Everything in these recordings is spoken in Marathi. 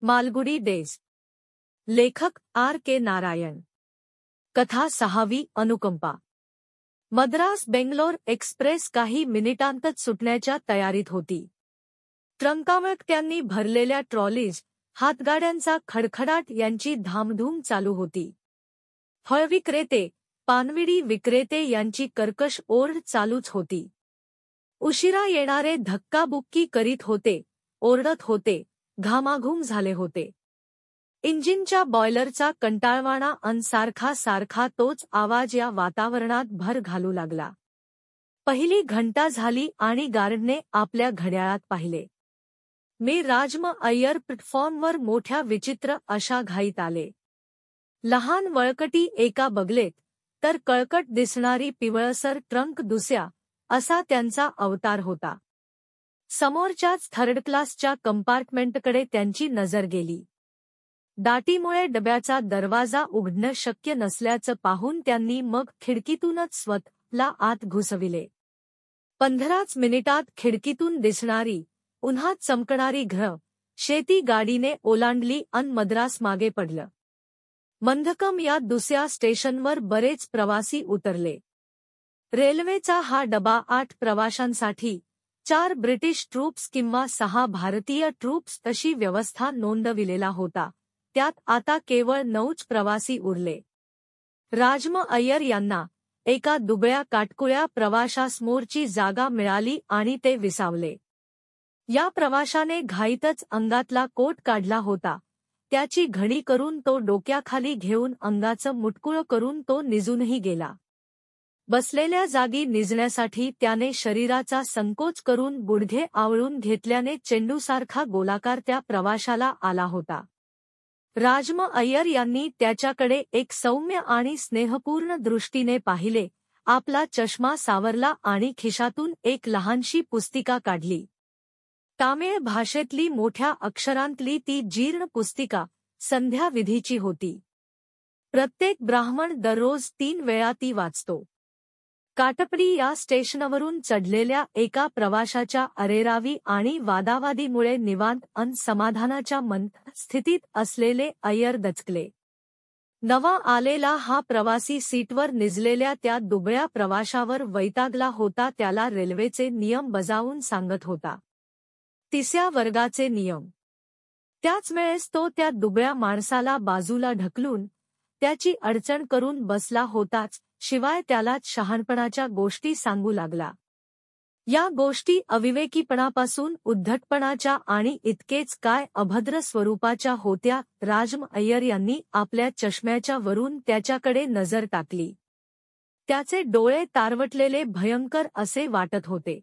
मालगुडी डेज. लेखक R.K. नारायण. कथा 6वी. अनुकंपा. मद्रास बेंगलोर एक्सप्रेस काही मिनिटांतच सुटण्याच्या तयारीत होती. ट्रंकामटक्यांनी भरलेल्या ट्रॉलीज, हातगाड्यांचा खडखडाट यांची धामधूम चालू होती. फळविक्रेते, पानविडी विक्रेते यांची कर्कश ओरड चालूच होती. उशिरा येणारे धक्काबुक्की करीत होते, ओरडत होते, घामाघूम झाले होते. इंजिनच्या बॉयलरचा कंटाळवाणा अन सारखा तोच आवाज या वातावरणात भर घालू लागला. पहिली घंटा झाली आणि गार्डने आपल्या घड्याळात पाहिले. मी राजम अय्यर प्लॅटफॉर्मवर मोठ्या विचित्र अशा घाईत आले. लहान वळकटी एका बगलेत, तर कळकट दिसणारी पिवळसर ट्रंक दुसऱ्या, असा त्यांचा अवतार होता. समोरच्याच थर्ड क्लासच्या कंपार्टमेंटकडे त्यांची नजर गेली. दाटीमुळे डब्याचा दरवाजा उघडणं शक्य नसल्याचं पाहून त्यांनी मग खिडकीतूनच स्वतःला आत घुसविले. 15च मिनिटात खिडकीतून दिसणारी, उन्हात चमकणारी घरं, शेती गाडीने ओलांडली अन मद्रास मागे पडलं. मंधकम या दुसऱ्या स्टेशनवर बरेच प्रवासी उतरले. रेल्वेचा हा डबा 8 प्रवाशांसाठी, 4 ब्रिटिश ट्रूप्स किंवा 6 भारतीय ट्रूप्स अशी व्यवस्था नोंदविलेला होता. त्यात आता केवळ 9च प्रवासी उरले. राजम अय्यर यांना, एका दुबळ्या काटकुळ्या प्रवाशासमोरची जागा मिळाली आणि ते विसावले. या प्रवाशाने घाईतच अंगातला कोट काढला होता. त्याची घडी करून तो डोक्याखाली घेऊन अंगाचं मुटकुळं करून तो निजूनही गेला. बसलेल्या जागी निजण्यासाठी त्याने शरीराचा संकोच करून गुडघे आवळून घेतल्याने चेंडूसारखा गोलाकार त्या प्रवाशाला आला होता. राजम अय्यर यांनी त्याच्याकडे एक सौम्य आणि स्नेहपूर्ण दृष्टीने पाहिले, आपला चष्मा सावरला आणि खिशातून एक लहानशी पुस्तिका काढली. तामिळ भाषेतली मोठ्या अक्षरांतली ती जीर्ण पुस्तिका, संध्याविधीची होती. प्रत्येक ब्राह्मण दररोज 3 वेळा ती वाचतो. काटपडी या स्टेशनवरून चढलेल्या एका प्रवाशाच्या अरेरावी आणि वादावादीमुळे निवांत अन समाधानाच्या मंद स्थितीत असलेले अय्यर दचकले. नवा आलेला हा प्रवासी सीटवर निजलेल्या त्या दुबळ्या प्रवाशावर वैतागला होता. त्याला रेल्वेचे नियम बजावून सांगत होता. 3ऱ्या वर्गाचे नियम. त्याच वेळेस तो त्या दुबळ्या माणसाला बाजूला ढकलून, त्याची अडचण करून बसला होताच, शिवाय त्यालाच शहाणपणाच्या गोष्टी सांगू लागला. या गोष्टी अविवेकीपणापासून उद्धटपणाच्या आणि इतकेच काय अभद्र स्वरूपाच्या होत्या. राजम अय्यर यांनी आपल्या चष्म्याच्या वरून त्याच्याकडे नजर टाकली. त्याचे डोळे तारवटलेले भयंकर असे वाटत होते.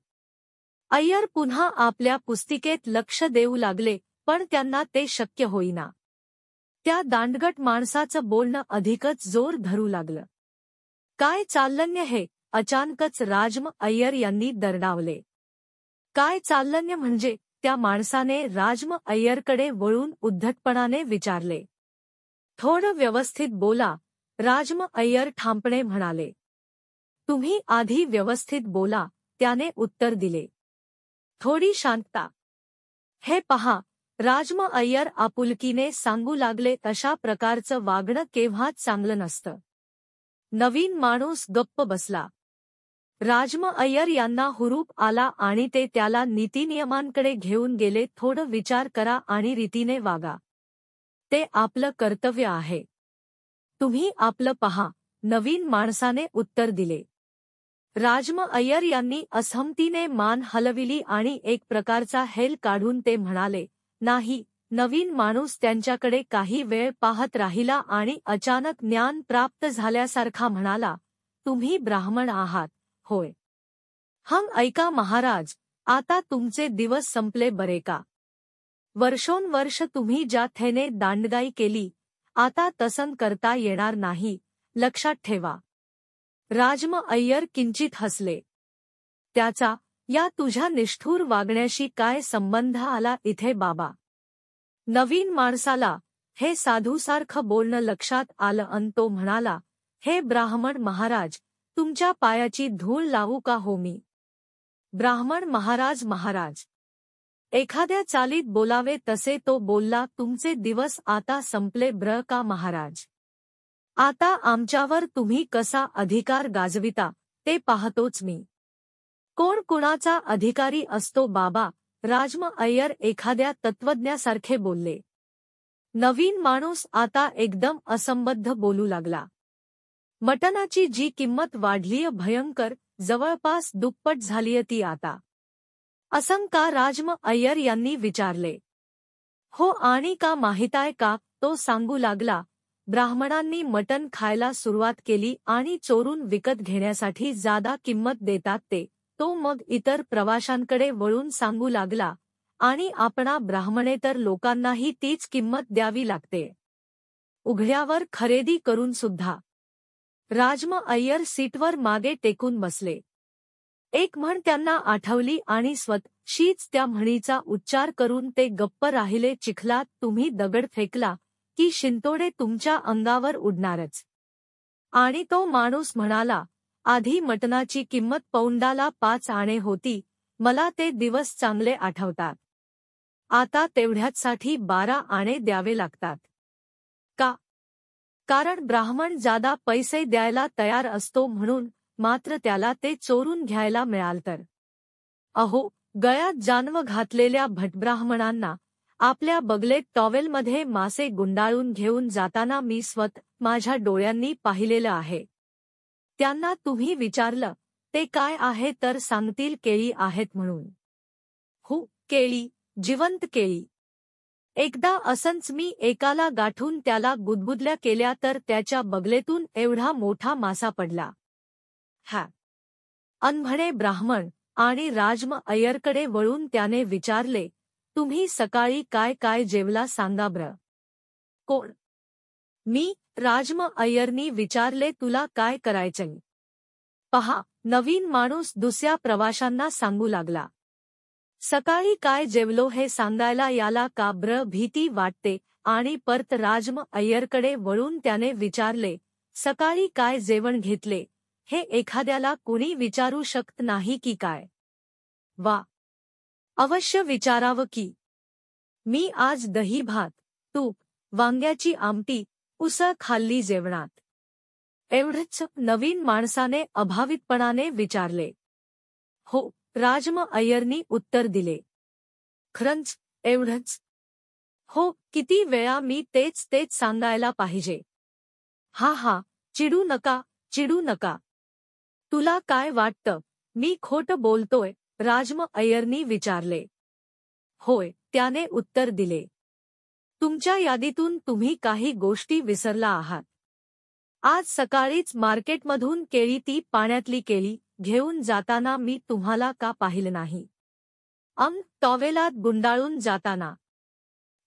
अय्यर पुन्हा आपल्या पुस्तिकेत लक्ष देऊ लागले, पण त्यांना ते शक्य होईना. त्या दांडगट माणसाचं बोलणं अधिकच जोर धरू लागलं. काय चाललंय हे? अचानकच राजम अय्यर यांनी दरडावले. काय चाललंय म्हणजे? त्या माणसाने राजम अय्यरकडे वळून उद्धटपणाने विचारले. थोडं व्यवस्थित बोला, राजम अय्यर ठामपणे म्हणाले. तुम्ही आधी व्यवस्थित बोला, त्याने उत्तर दिले. थोडी शांतता. हे पहा, राजम अय्यर आपुलकीने सांगू लागले, अशा प्रकारचं वागणं केव्हाच चांगलं नसतं. नवीन माणूस गप्प बसला. राजम अय्यर यांना हुरूप आला आणि ते त्याला नीतिनियमांकडे घेऊन गेले. थोडं विचार करा आणि रीतीने वागा. ते आपलं कर्तव्य आहे. तुम्ही आपलं पहा, नवीन माणसाने उत्तर दिले. राजम अय्यर यांनी असहमतीने मान हलविली आणि एक प्रकारचा हेल काढून ते म्हणाले, नाही. नवीन माणूस त्यांच्याकडे काही वेळ पाहत राहिला आणि अचानक ज्ञान प्राप्त झाल्यासारखा म्हणाला, तुम्ही ब्राह्मण आहात, होय? ऐका महाराज, आता तुमचे दिवस संपले बरे का? वर्षोनवर्ष तुम्ही ज्या थेने दांडगाई केली, आता तसं करता येणार नाही, लक्षात ठेवा. राजम अय्यर किंचित हसले. त्याचा या तुझ्या निष्ठुर वागण्याशी काय संबंध आला इथे बाबा? नवीन माणसाला हे साधूसारखं बोलणं लक्षात आलं अन तो म्हणाला, हे ब्राह्मण महाराज, तुमच्या पायाची धूळ लावू का हो मी? ब्राह्मण महाराज महाराज. एखाद्या चालीत बोलावे तसे तो बोलला, तुमचे दिवस आता संपले ब्र का महाराज. आता आमच्यावर तुम्ही कसा अधिकार गाजविता ते पाहतोच मी. कोण कुणाचा अधिकारी असतो बाबा, राजम अय्यर एखाद्या तत्वज्ञासारखे बोलले. नवीन माणूस आता एकदम असंबद्ध बोलू लागला. मटणाची जी किंमत वाढलीय भयंकर, जवळपास दुप्पट झालीय ती आता. असं का राजम अय्यर यांनी विचारले. हो, आणि का माहिताय का, तो सांगू लागला. ब्राह्मणांनी मटण खायला सुरुवात केली आणि चोरून विकत घेण्यासाठी जादा किंमत देतात ते. तो मग इतर प्रवाशांकडे वळून सांगू लागला, आणि आपणा ब्राह्मणेतर लोकांनाही तीच किंमत द्यावी लागते, उघड्यावर खरेदी करून सुद्धा. राजम अय्यर सीटवर मागे टेकून बसले. एक म्हण त्यांना आठवली आणि स्वतःशीच त्या म्हणीचा उच्चार करून ते गप्प राहिले. चिखलात तुम्ही दगड फेकला की शिंतोडे तुमच्या अंगावर उडणारच. आणि तो माणूस म्हणाला, आधी मटणाची किंमत पौंडाला 5 आणे होती, मला ते दिवस चांगले आठवतात. आता तेवढ्याचसाठी 12 आणे द्यावे लागतात. का? कारण ब्राह्मण जादा पैसे द्यायला तयार असतो म्हणून. मात्र त्याला ते चोरून घ्यायला मिळाल तर. अहो, गळ्यात जानवं घातलेल्या भटब्राह्मणांना आपल्या बगलेत टॉवेलमध्ये मासे गुंडाळून घेऊन जाताना मी माझ्या डोळ्यांनी पाहिलेलं आहे. त्यांना तुम्ही विचारलं ते काय आहे तर सांगतील केळी आहेत म्हणून. हो, केळी, जिवंत केळी. एकदा असंच मी एकाला गाठून त्याला गुदगुदल्या केल्या तर त्याच्या बगलेतून एवढा मोठा मासा पडला. हा. अनभणे ब्राह्मण. आणि राजम अय्यरकडे वळून त्याने विचारले, तुम्ही सकाळी काय काय जेवला सांगा ब्र. कोण? मी. राजम अय्यरनी विचारले, तुला काय करायचंय? पहा, नवीन माणूस दुसऱ्या प्रवाशांना सांगू लागला. सकाळी काय जेवलो हे सांगायला याला का ब्र भीती वाटते. आणि परत राजम अय्यरकडे वळून त्याने विचारले, सकाळी काय जेवण घेतले हे एखाद्याला कुणी विचारू शकत नाही की काय? वा, अवश्य विचारावं की. मी आज दही भात, तूप, वांग्याची आमटी, उसळ खाल्ली जेवणात. एवढंच? नवीन माणसाने अभावितपणाने विचारले. हो, राजम अय्यरनी उत्तर दिले. खरंच, एवढंच? हो, किती वेळा मी तेच सांगायला पाहिजे. हा हा, चिडू नका, चिडू नका. तुला काय वाटतं, मी खोटं बोलतोय? राजम अय्यरनी विचारले. होय, त्याने उत्तर दिले. तुमच्या यादीतून तुम्ही काही गोष्टी विसरला आहात. आज सकाळीच मार्केटमधून केळी, ती पाण्यातली केळी, घेऊन जाताना मी तुम्हाला का पाहिलं नाही? टॉवेलात गुंडाळून जाताना.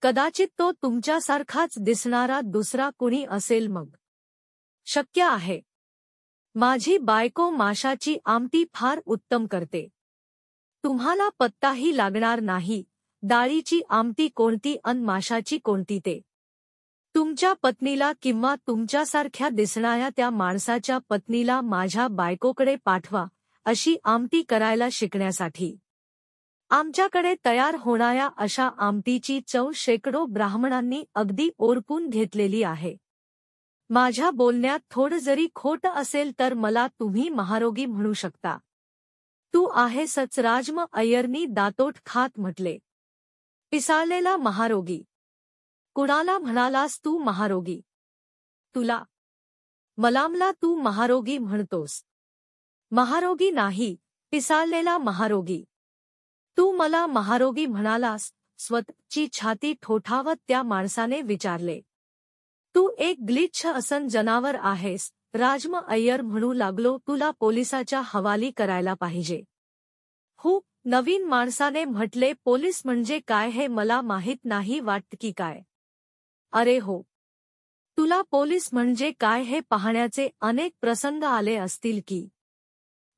कदाचित तो तुमच्यासारखाच दिसणारा दुसरा कुणी असेल मग. शक्य आहे. माझी बायको माशाची आमटी फार उत्तम करते. तुम्हाला पत्ताही लागणार नाही, डाळीची आमटी कोणती अन माशाची कोणती ते. तुमच्या पत्नीला किंवा तुमच्यासारख्या दिसणाऱ्या त्या माणसाच्या पत्नीला माझ्या बायकोकडे पाठवा, अशी आमटी करायला शिकण्यासाठी. आमच्याकडे तयार होणाऱ्या अशा आमटीची चव शेकडो ब्राह्मणांनी अगदी ओरपून घेतलेली आहे. माझ्या बोलण्यात थोडं जरी खोटं असेल तर मला तुम्ही महारोगी म्हणू शकता. तू आहेसच, राजम अय्यरनी दातोट खात म्हटले. पिसाळलेला महारोगी. कुणाला म्हणालास तू महारोगी? तुला. मलामला तू महारोगी म्हणतोस. महारोगी नाही, पिसाळलेला महारोगी. तू मला महारोगी म्हणालास? स्वतःची छाती ठोठावत त्या माणसाने विचारले. तू एक ग्लिच्छ असन जनावर आहेस, राजम अय्यर म्हणू लागलो. तुला पोलिसाच्या हवाली करायला पाहिजे. हो, नवीन माणसाने म्हटले. पोलीस म्हणजे काय हे मला माहीत नाही वाटत की काय? अरे हो, तुला पोलीस म्हणजे काय हे पाहण्याचे अनेक प्रसंग आले असतील की.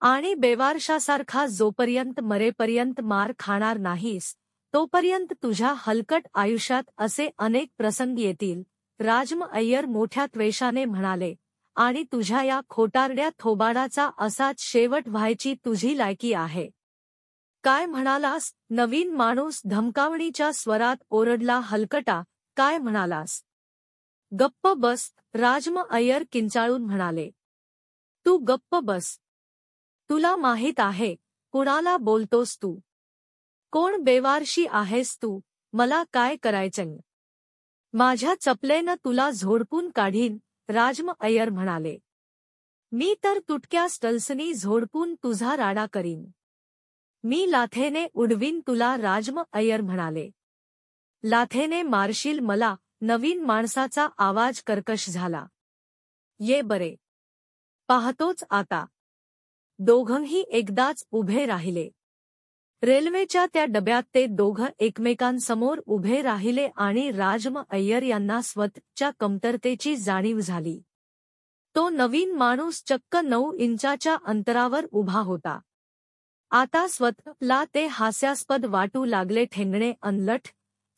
आणि बेवारशासारखा जोपर्यंत मरेपर्यंत मार खाणार नाहीस तोपर्यंत तुझ्या हलकट आयुष्यात असे अनेक प्रसंग येतील, राजम अय्यर मोठ्या त्वेषाने म्हणाले. आणि तुझ्या या खोटारड्या थोबाडाचा असाच शेवट व्हायची तुझी लायकी आहे. काय म्हणालास? नवीन माणूस धमकावणीच्या स्वरात ओरडला. हलकटा, काय म्हणालास? गप्प बस, राजम अय्यर किंचाळून म्हणाले. तू गप्प बस. तुला माहीत आहे, कुणाला बोलतोस तू? कोण बेवारशी आहेस तू? मला काय करायचंय? माझ्या चपलेनं तुला झोडपून काढीन, राजम अय्यर म्हणाले. मी तर तुटक्या स्टल्सनी झोडपून तुझा राडा करीन. मी लाथेने उडवीन तुला, राजम अय्यर म्हणाले. लाथेने मारशील मला? नवीन माणसाचा आवाज कर्कश झाला. ये बरे. पाहतोच आता. दोघंही एकदाच उभे राहिले. रेल्वेच्या त्या डब्यात ते दोघं एकमेकांसमोर उभे राहिले आणि राजम अय्यर यांना स्वतःच्या कमतरतेची जाणीव झाली. तो नवीन माणूस चक्क 9 इंचाच्या अंतरावर उभा होता. आता स्वतःला ते हास्यास्पद वाटू लागले. ठेंगणे अनलठ,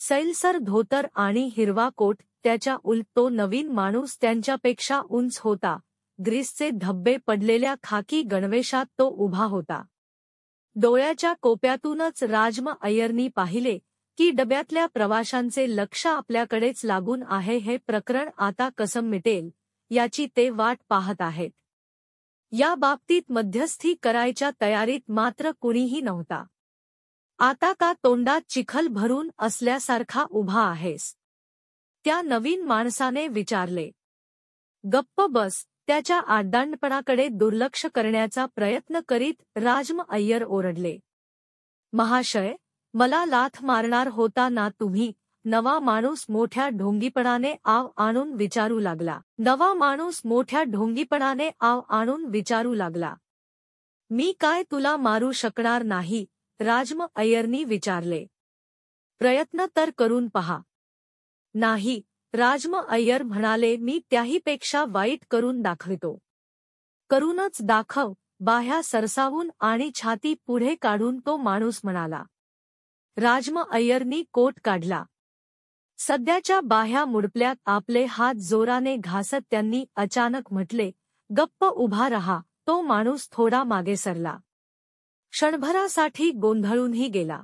सैलसर धोतर आणि हिरवा कोट, त्याच्या उलट तो नवीन माणूस त्यांच्यापेक्षा उंच होता. ग्रीसचे धब्बे पडलेल्या खाकी गणवेशात तो उभा होता. डोळ्याच्या कोप्यातूनच राजम अय्यरनी पाहिले की डब्यातल्या प्रवाशांचे लक्ष आपल्याकडेच लागून आहे. हे प्रकरण आता कसं मिटेल याची ते वाट पाहत आहेत. या बाबतीत मध्यस्थी करायच्या तयारीत मात्र कुणीही नव्हता. आता का तोंडात चिखल भरून असल्यासारखा उभा आहेस? त्या नवीन माणसाने विचारले. गप्प बस, त्याच्या आड्डाणपणाकडे दुर्लक्ष करण्याचा प्रयत्न करीत राजम अय्यर ओरडले. महाशय, मला लाथ मारणार होता ना तुम्ही? नवा माणूस मोठ्या ढोंगीपणाने आव आणून विचारू लागला. मी काय तुला मारू शकणार नाही? राजम अय्यरनी विचारले. प्रयत्न तर करून पहा. नाही, राजम अय्यर म्हणाले. मी त्याहीपेक्षा वाईट करून दाखवितो. करूनच दाखव, बाह्या सरसावून आणि छाती पुढे काढून तो माणूस म्हणाला. राजम अय्यरनी कोट काढला. सध्याच्या बाह्या मुडपल्यात आपले हात जोराने घासत त्यांनी अचानक म्हटले, गप्प उभा रहा. तो माणूस थोडा मागे सरला. क्षणभरासाठी गोंधळूनही गेला.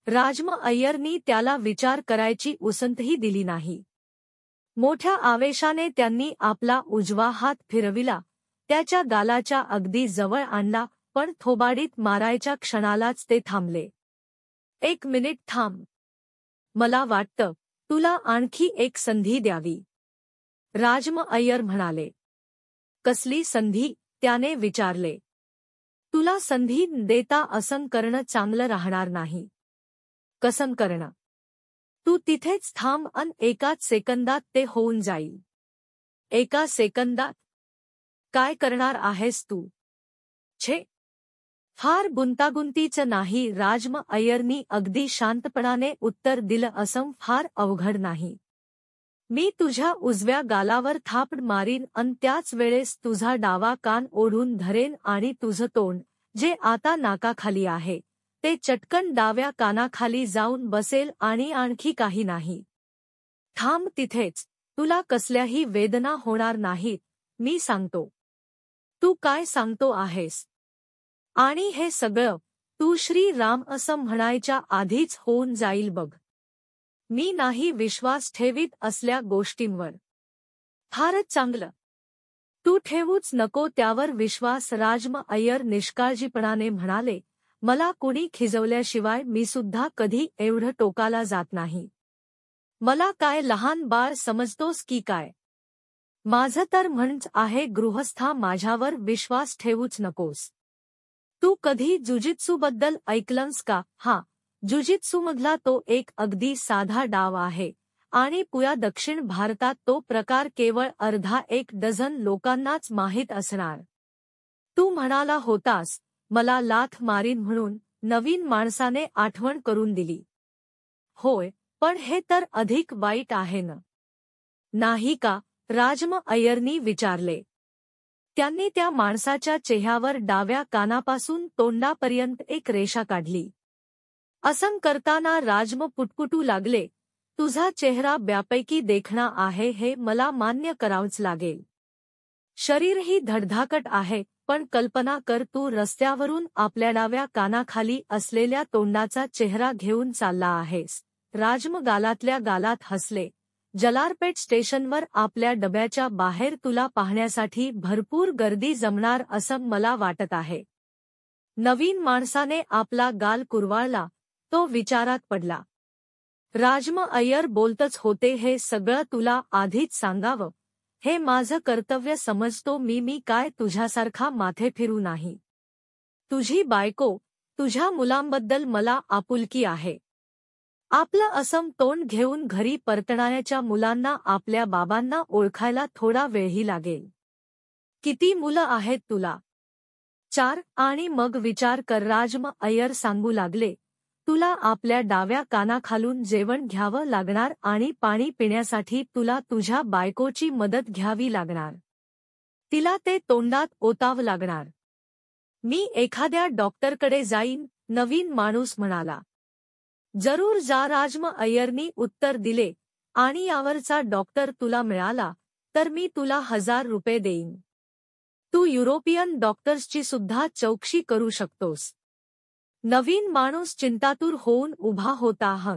राजम अय्यरनी त्याला विचार करायची उसंतही दिली नाही. मोठ्या आवेशाने त्यांनी आपला उजवा हात फिरविला, त्याच्या गालाच्या अगदी जवळ आणला, पण थोबाडीत मारायच्या क्षणालाच ते थांबले. 1 मिनिट थांब. मला वाटतं तुला आणखी एक संधी द्यावी, राजम अय्यर म्हणाले. कसली संधी? त्याने विचारले. तुला संधी देता असं करणं चांगलं राहणार नाही. कसं करणं? तू तिथेच थांब अन एकाच सेकंदात ते होऊन जाईल. एका सेकंदात? काय करणार आहेस तू? छे, फार गुंतागुंतीचं नाही, राजम अय्यरनी अगदी शांतपणाने उत्तर दिलं. असं फार अवघड नाही. मी तुझ्या उजव्या गालावर थापड मारीन अन त्याच वेळेस तुझा डावा कान ओढून धरेन आणि तुझं तोंड, जे आता नाकाखाली आहे, ते चटकन डाव्या कानाखाली जाऊन बसेल आणि आणखी काही नाही. थांब तिथेच. तुला कसल्याही वेदना होणार नाहीत, मी सांगतो. तू काय सांगतो आहेस? आणि हे सगळं तू श्री राम असं म्हणायच्या आधीच होऊन जाईल बघ. मी नाही विश्वास ठेवीत असल्या गोष्टींवर. फारच चांगलं. तू ठेवूच नको त्यावर विश्वास, राजम अय्यर निष्काळजीपणाने म्हणाले. मला कुणी खिजवल्याशिवाय मी सुद्धा कधी एवढं टोकाला जात नाही. मला काय लहान बाळ समजतोस की काय? माझं तर म्हणच आहे, गृहस्था, माझ्यावर विश्वास ठेवूच नकोस. तू कधी जुजित्सूबद्दल ऐकलंस का? हा, जुजित्सूमधला तो एक अगदी साधा डाव आहे आणि पुया दक्षिण भारतात तो प्रकार केवळ अर्धा 1 डझन लोकांनाच माहीत असणार. तू म्हणाला होतास मला लाथ मारीन म्हणून, नवीन माणसाने आठवण करून दिली. होय, पण हे तर अधिक वाईट आहे ना? नाही का? राजम अय्यरनी विचारले. त्यांनी त्या माणसाच्या चेहऱ्यावर डाव्या कानापासून तोंडापर्यंत एक रेषा काढली. असं करताना राजम पुटपुटू लागले. तुझा चेहरा ब्यापैकी देखणा आहे, हे मला मान्य करावंच लागेल. शरीरही धडधाकट आहे, पण कल्पना कर तू रस्त्यावरून आपल्या डाव्या कानाखाली असलेल्या तोंडाचा चेहरा घेऊन चालला आहेस. राजम गालातल्या गालात हसले. जलारपेट स्टेशनवर आपल्या डब्याच्या बाहेर तुला पाहण्यासाठी भरपूर गर्दी जमणार असं मला वाटत आहे. नवीन माणसाने आपला गाल कुरवाळला. तो विचारात पडला. राजम अय्यर बोलतच होते, हे सगळं तुला आधीच सांगावं. हे माझं कर्तव्य समजतो मी काय तुझ्यासारखा माथे फिरू नाही. तुझी बायको, तुझ्या मुलांबद्दल मला आपुलकी आहे. आपलं असम तोंड घेऊन घरी परतणाऱ्याच्या मुलांना आपल्या बाबांना ओळखायला थोडा वेळही लागेल. किती मुलं आहेत तुला? 4. आणि मग विचार कर, राजम अय्यर सांगू लागले. तुला आपल्या डाव्या कानाखालून जेवण घ्यावं लागणार आणि पाणी पिण्यासाठी तुला तुझ्या बायकोची मदत घ्यावी लागणार. तिला ते तोंडात ओतावं लागणार. मी एखाद्या डॉक्टरकडे जाईन, नवीन माणूस म्हणाला. जरूर जा, राजम अय्यरनी उत्तर दिले. आणि यावरचा डॉक्टर तुला मिळाला तर मी तुला 1000 रुपये देईन. तू युरोपियन डॉक्टर्सची सुद्धा चौकशी करू शकतोस. नवीन माणूस चिंतातूर होऊन उभा होता.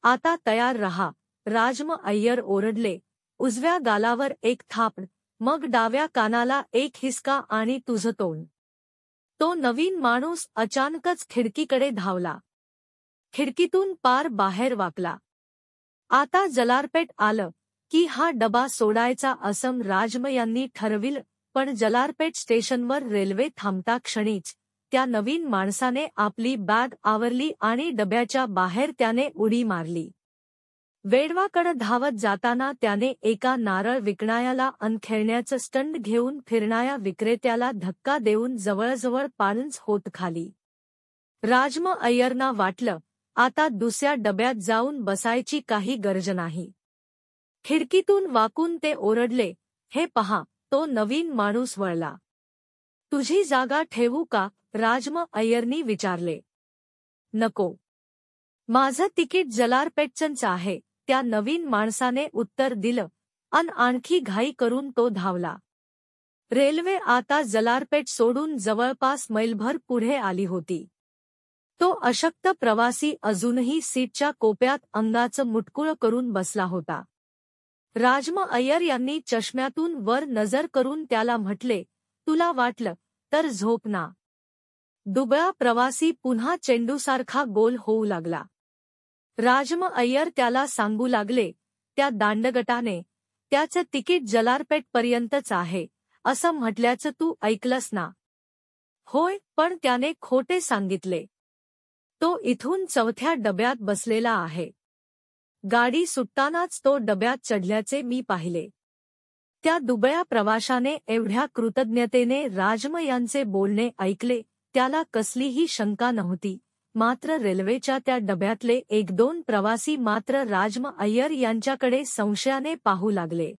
आता तयार रहा, राजम अय्यर ओरडले. उजव्या गालावर एक थाप, मग डाव्या कानाला एक हिसका आणि तुझं तोंड. तो नवीन माणूस अचानकच खिडकीकडे धावला. खिडकीतून पार बाहेर वाकला. आता जलारपेट आलं की हा डबा सोडायचा असं राजम यांनी ठरविलं. पण जलारपेट स्टेशनवर रेल्वे थांबता क्षणीच त्या नवीन माणसाने आपली बॅग आवरली आणि डब्याच्या बाहेर त्याने उडी मारली. वेडवाकडं धावत जाताना त्याने एका नारळ विकणाऱ्याला अन खेळण्याचं स्टंड घेऊन फिरणाऱ्या विक्रेत्याला धक्का देऊन जवळजवळ पाडूनच होत खाली. राजम अय्यरना वाटलं, आता दुसऱ्या डब्यात जाऊन बसायची काही गरज नाही. खिडकीतून वाकून ते ओरडले, हे पहा. तो नवीन माणूस वळला. तुझी जागा ठेवू का? राजम अय्यरनी विचारले. नको. माझं तिकीट जलारपेटचंच आहे, त्या नवीन माणसाने उत्तर दिलं. आणखी घाई करून तो धावला. रेल्वे आता जलारपेट सोडून जवळपास मैलभर पुढे आली होती. तो अशक्त प्रवासी अजूनही सीटच्या कोपऱ्यात अंगाचं मुटकुळ करून बसला होता. राजम अय्यर यांनी चष्म्यातून वर नजर करून त्याला म्हटले, तुला वाटलं तर झोप ना. दुबळा प्रवासी पुन्हा चेंडूसारखा गोल होऊ लागला. राजम अय्यर त्याला सांगू लागले, त्या दांडगटाने त्याचं तिकीट जलारपेटपर्यंतच आहे असं म्हटल्याचं तू ऐकलंस ना? होय, पण त्याने खोटे सांगितले. तो इथून 4थ्या डब्यात बसलेला आहे. गाडी सुटतानाच तो डब्यात चढल्याचे मी पाहिले. त्या दुबळ्या प्रवाशाने एवढ्या कृतज्ञतेने राजम यांचे बोलणे ऐकले. त्याला कसलीही शंका नव्हती. मात्र रेल्वेच्या त्या डब्यातले 1-2 प्रवासी मात्र राजम अय्यर यांच्याकडे संशयाने पाहू लागले.